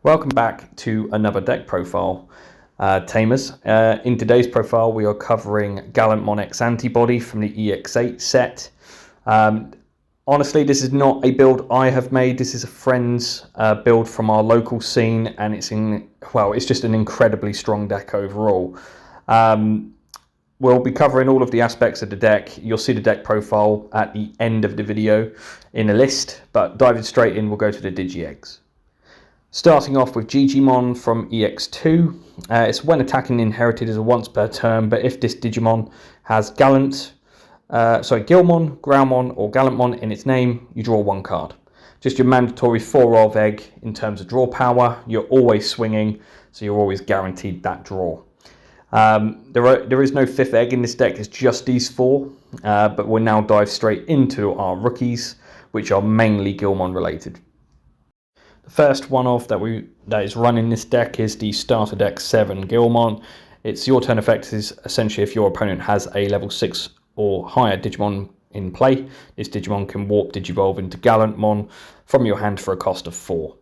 Welcome back to another deck profile, Tamers. In today's profile we are covering Gallantmon X Antibody from the EX8 set. Honestly, this is not a build I have made. This is a friend's build from our local scene, and it's just an incredibly strong deck overall. We'll be covering all of the aspects of the deck. You'll see the deck profile at the end of the video in a list, but diving straight in, we'll go to the Digi-Eggs. Starting off with Gallantmon from EX2. It's when attacking inherited as a once per turn, but if this Digimon has Gallantmon, Groundmon or Gallantmon in its name, you draw one card. Just your mandatory 4 of egg in terms of draw power. You're always swinging, so you're always guaranteed that draw. There is no 5th egg in this deck, it's just these 4, but we'll now dive straight into our rookies, which are mainly Gallantmon related. The first one-off that is run in this deck is the starter deck 7 Gallantmon. Its your turn effect is essentially if your opponent has a level 6 or higher Digimon in play, this Digimon can warp Digivolve into Gallantmon from your hand for a cost of 4.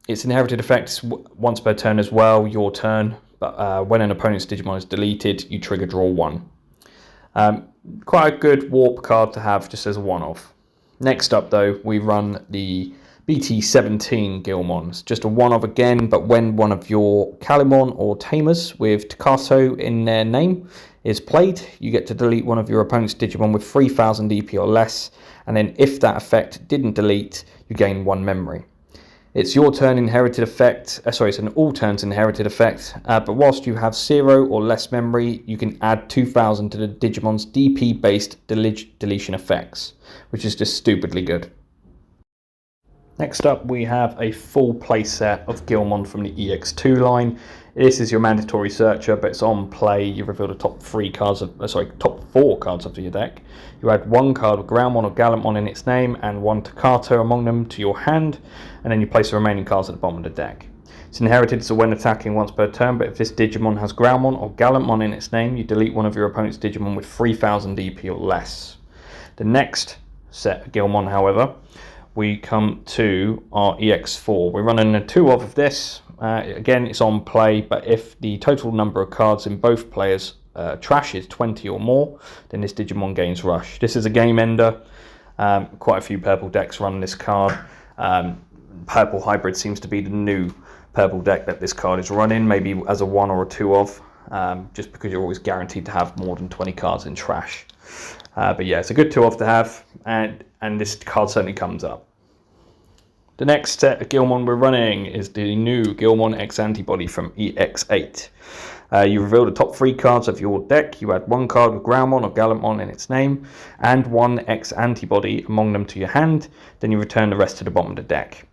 Its inherited effect is once per turn as well, your turn, but when an opponent's Digimon is deleted, you trigger draw 1. Quite a good warp card to have just as a one-off. Next up though, we run the BT17 Gallantmon. It's just a one-off again, but when one of your Gallantmon or Tamers with Takato in their name is played, you get to delete one of your opponent's Digimon with 3000 EP or less, and then if that effect didn't delete, you gain 1 memory. It's your turn inherited effect, it's an all turns inherited effect, but whilst you have 0 or less memory, you can add 2000 to the Digimon's DP based deletion effects, which is just stupidly good. Next up, we have a full playset of Gallantmon from the EX2 line. This is your mandatory searcher, but it's on play. You reveal the top 4 cards of your deck. You add 1 card with Groundmon or Gallantmon in its name and 1 Takato among them to your hand, and then you place the remaining cards at the bottom of the deck. It's inherited, so when attacking once per turn, but if this Digimon has Groundmon or Gallantmon in its name, you delete one of your opponent's Digimon with 3000 EP or less. The next set of Gallantmon, however, we come to our EX4. We're running a 2 of this. Again, it's on play, but if the total number of cards in both players' trash is 20 or more, then this Digimon gains Rush. This is a game ender. Quite a few purple decks run this card. Purple Hybrid seems to be the new purple deck that this card is running, maybe as a 1 or a 2 of, just because you're always guaranteed to have more than 20 cards in trash. But yeah, it's a good 2 of to have, and this card certainly comes up. The next set of Gallantmon we're running is the new Gallantmon X Antibody from EX8. You reveal the top 3 cards of your deck. You add 1 card with Groundmon or Gallantmon in its name and 1 X Antibody among them to your hand. Then you return the rest to the bottom of the deck.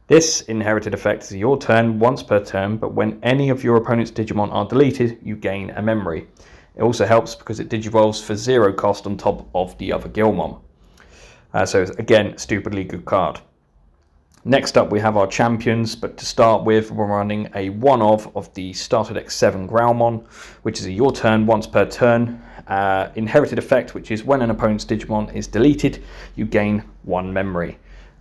This inherited effect is your turn once per turn, but when any of your opponent's Digimon are deleted, you gain a memory. It also helps because it digivolves for 0 cost on top of the other Gallantmon. So it's, again, stupidly good card. Next up we have our champions, but to start with we're running a 1 of the starter deck 7 Groundmon, which is a your turn once per turn. Inherited effect, which is when an opponent's Digimon is deleted, you gain 1 memory.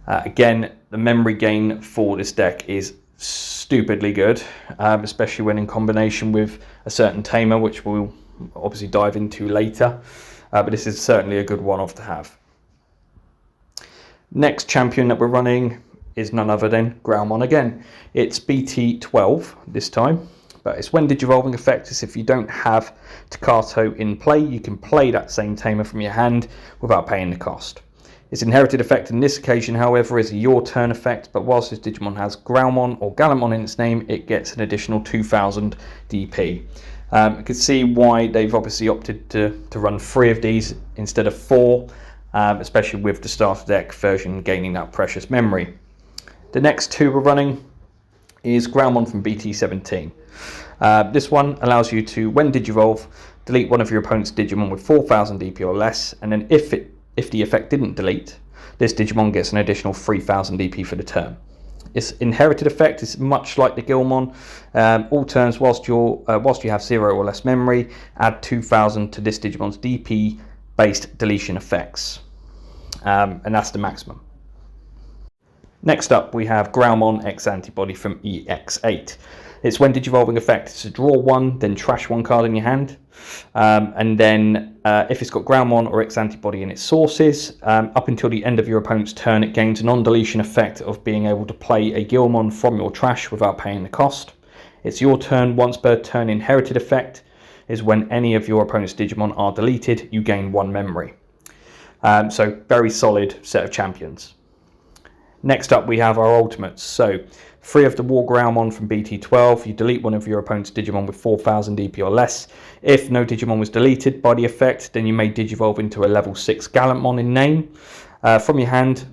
Again, the memory gain for this deck is stupidly good, especially when in combination with a certain Tamer, which we'll obviously dive into later, but this is certainly a good one-off to have. Next champion that we're running is none other than Groundmon again. It's BT12 this time, but it's when Digivolving effect is if you don't have Takato in play, you can play that same Tamer from your hand without paying the cost. Its inherited effect in this occasion, however, is a your turn effect, but whilst this Digimon has Groundmon or Gallantmon in its name, it gets an additional 2000 DP. You can see why they've obviously opted to run 3 of these instead of 4, especially with the starter deck version gaining that precious memory. The next 2 we're running is Groundmon from BT17. This one allows you to, when Digivolve, delete one of your opponent's Digimon with 4000 DP or less, and then if the effect didn't delete, this Digimon gets an additional 3000 DP for the turn. Its inherited effect is much like the Gallantmon. All turns whilst you have 0 or less memory, add 2000 to this Digimon's DP based deletion effects, and that's the maximum. Next up, we have Gallantmon X Antibody from EX8. It's when Digivolving effect, it's to draw one, then trash one card in your hand. And then if it's got Gallantmon or X Antibody in its sources, up until the end of your opponent's turn, it gains a non-deletion effect of being able to play a Gallantmon from your trash without paying the cost. It's your turn. Once per turn, inherited effect is when any of your opponent's Digimon are deleted, you gain one memory. So very solid set of champions. Next up, we have our ultimates. So 3 of the War Gallantmon from BT12. You delete one of your opponent's Digimon with 4000 DP or less. If no Digimon was deleted by the effect, then you may Digivolve into a level 6 Gallantmon in name from your hand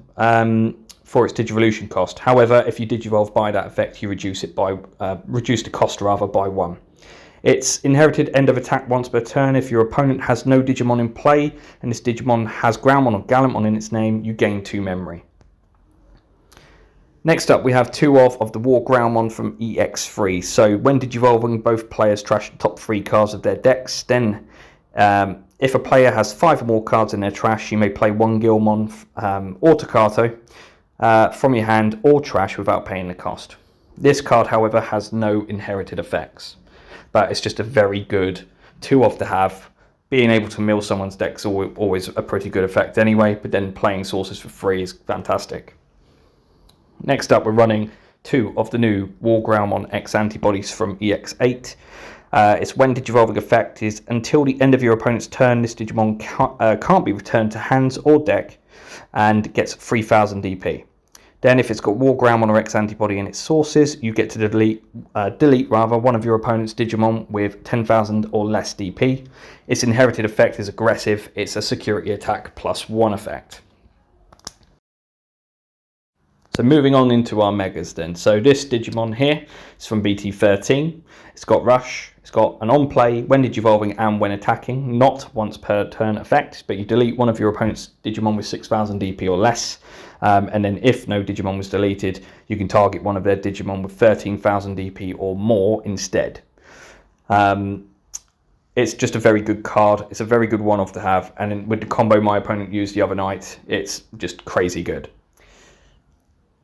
for its Digivolution cost. However, if you Digivolve by that effect, you reduce the cost rather by 1. It's inherited end of attack once per turn. If your opponent has no Digimon in play and this Digimon has Gallantmon or Gallantmon in its name, you gain 2 memory. Next up, we have 2 of the War Gallantmon from EX3. So when Digivolving, both players trash the top 3 cards of their decks. Then if a player has 5 or more cards in their trash, you may play 1 Gallantmon or Takato from your hand or trash without paying the cost. This card, however, has no inherited effects, but it's just a very good 2 to have. Being able to mill someone's deck's always a pretty good effect anyway, but then playing sources for free is fantastic. Next up, we're running 2 of the new War Gallantmon X Antibodies from EX8. It's when Digivolving effect is until the end of your opponent's turn, this Digimon can't be returned to hands or deck and gets 3000 DP. Then if it's got War Gallantmon or X Antibody in its sources, you get to delete one of your opponent's Digimon with 10,000 or less DP. Its inherited effect is aggressive. It's a security attack +1 effect. So moving on into our megas then. So this Digimon here is from BT13. It's got Rush. It's got an on-play, when Digivolving and when attacking, not once per turn effect, but you delete one of your opponent's Digimon with 6000 DP or less. And then if no Digimon was deleted, you can target one of their Digimon with 13,000 DP or more instead. It's just a very good card. It's a very good one-off to have. And with the combo my opponent used the other night, it's just crazy good.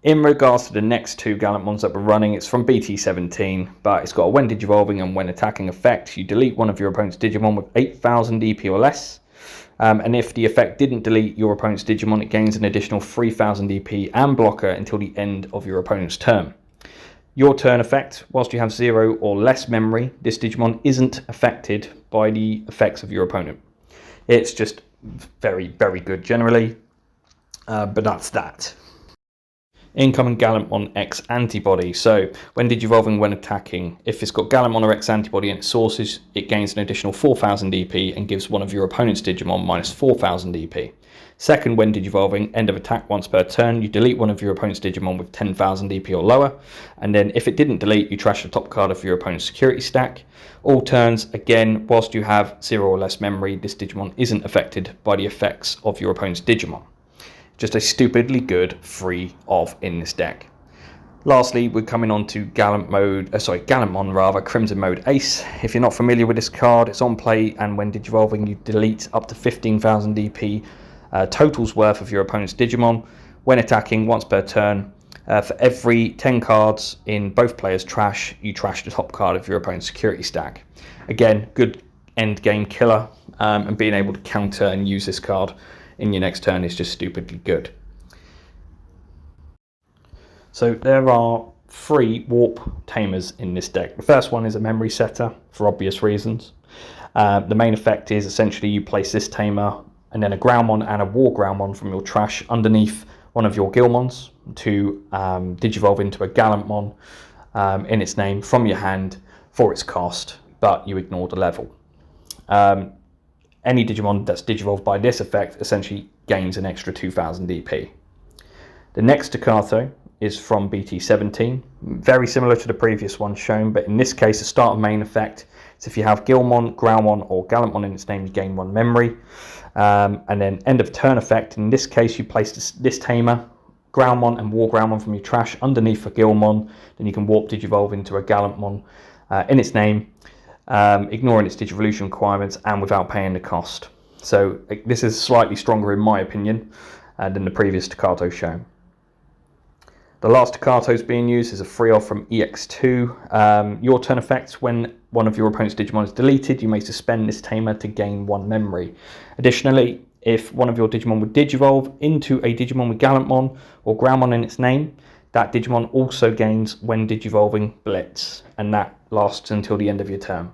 In regards to the next 2 Gallantmons that we're running, it's from BT17, but it's got a when Digivolving and when attacking effect. You delete one of your opponent's Digimon with 8000 DP or less. And if the effect didn't delete your opponent's Digimon, it gains an additional 3000 DP and blocker until the end of your opponent's turn. Your turn effect, whilst you have 0 or less memory, this Digimon isn't affected by the effects of your opponent. It's just very, very good generally, but that's that. Incoming Gallantmon X Antibody. So when Digivolving, when attacking, if it's got Gallantmon or X Antibody in its sources, it gains an additional 4000 DP and gives one of your opponent's Digimon minus 4000 DP. Second, when Digivolving, end of attack once per turn, you delete one of your opponent's Digimon with 10,000 DP or lower, and then if it didn't delete, you trash the top card of your opponent's security stack. All turns, again, whilst you have 0 or less memory, this Digimon isn't affected by the effects of your opponent's Digimon. Just a stupidly good 3 of in this deck. Lastly, we're coming on to Gallantmon Crimson Mode Ace. If you're not familiar with this card, it's on play, and when Digivolving, you delete up to 15,000 DP totals worth of your opponent's Digimon. When attacking, once per turn, for every 10 cards in both players' trash, you trash the top card of your opponent's security stack. Again, good end game killer, and being able to counter and use this card in your next turn is just stupidly good. So there are 3 Warp Tamers in this deck. The first one is a memory setter for obvious reasons. The main effect is essentially you place this Tamer and then a Gallantmon and a War Gallantmon from your trash underneath one of your Gallantmons to Digivolve into a Gallantmon in its name from your hand for its cost, but you ignore the level. Any Digimon that's Digivolved by this effect essentially gains an extra 2000 DP. The next Takato is from BT17, very similar to the previous one shown, but in this case the start of main effect is if you have Gallantmon, Gallantmon or Gallantmon in its name, you gain 1 memory. And then end of turn effect, in this case you place this Tamer, Gallantmon and War Gallantmon from your trash underneath a Gallantmon, then you can warp Digivolve into a Gallantmon in its name, ignoring its Digivolution requirements and without paying the cost. So this is slightly stronger in my opinion than the previous Takato shown. The last Staccato is being used is a free off from EX8. Your turn effect: when one of your opponent's Digimon is deleted, you may suspend this Tamer to gain 1 memory. Additionally, if one of your Digimon would Digivolve into a Digimon with Gallantmon or Groundmon in its name, that Digimon also gains when Digivolving Blitz, and that lasts until the end of your turn.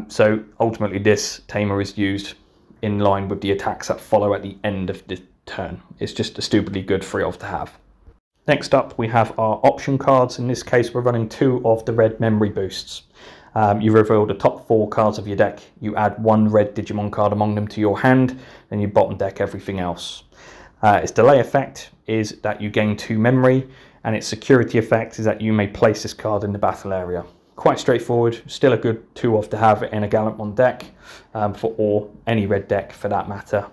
So ultimately this Tamer is used in line with the attacks that follow at the end of the turn. It's just a stupidly good free off to have. Next up we have our option cards. In this case we're running 2 of the red memory boosts. You reveal the top 4 cards of your deck, you add 1 red Digimon card among them to your hand, then you bottom deck everything else. Its delay effect is that you gain 2 memory, and its security effect is that you may place this card in the battle area. Quite straightforward, still a good 2 off to have in a Gallantmon deck, or any red deck for that matter,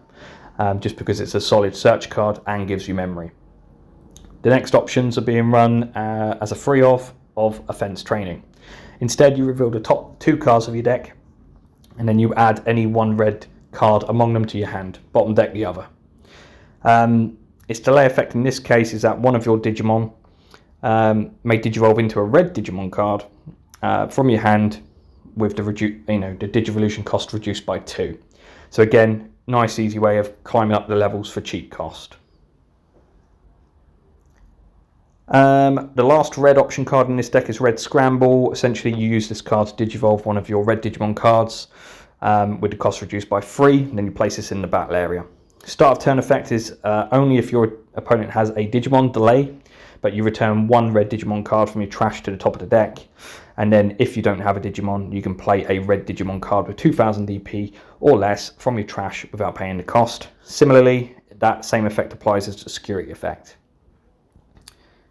just because it's a solid search card and gives you memory. The next options are being run as a free off of Offense Training. Instead, you reveal the top 2 cards of your deck, and then you add any 1 red card among them to your hand, bottom deck the other. Its delay effect in this case is that one of your Digimon may Digivolve into a red Digimon card from your hand with the Digivolution cost reduced by 2. So again, nice easy way of climbing up the levels for cheap cost. The last red option card in this deck is Red Scramble. Essentially you use this card to Digivolve one of your red Digimon cards with the cost reduced by 3, and then you place this in the battle area. Start of turn effect is only if your opponent has a Digimon delay, but you return 1 red Digimon card from your trash to the top of the deck, and then if you don't have a Digimon, you can play a red Digimon card with 2000 DP or less from your trash without paying the cost. Similarly, that same effect applies as a security effect.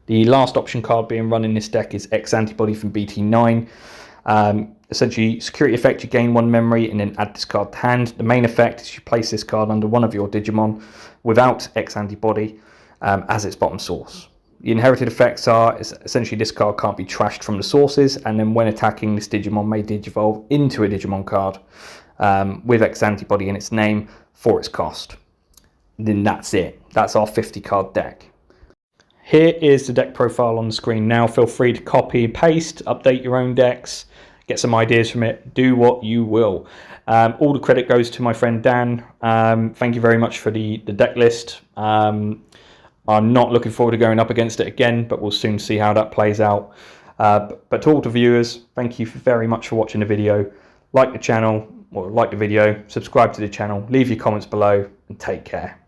The last option card being run in this deck is Antibody from BT9. Essentially, security effect, you gain 1 memory and then add this card to hand. The main effect is you place this card under one of your Digimon without Antibody as its bottom source. The inherited effects are essentially this card can't be trashed from the sources, and then when attacking, this Digimon may Digivolve into a Digimon card with Antibody in its name for its cost. And then that's it. That's our 50 card deck. Here is the deck profile on the screen now. Feel free to copy, paste, update your own decks, get some ideas from it, do what you will. All the credit goes to my friend Dan. Thank you very much for the deck list. I'm not looking forward to going up against it again, but we'll soon see how that plays out. But to all the viewers, thank you very much for watching the video. Like the channel, or like the video, subscribe to the channel, leave your comments below, and take care.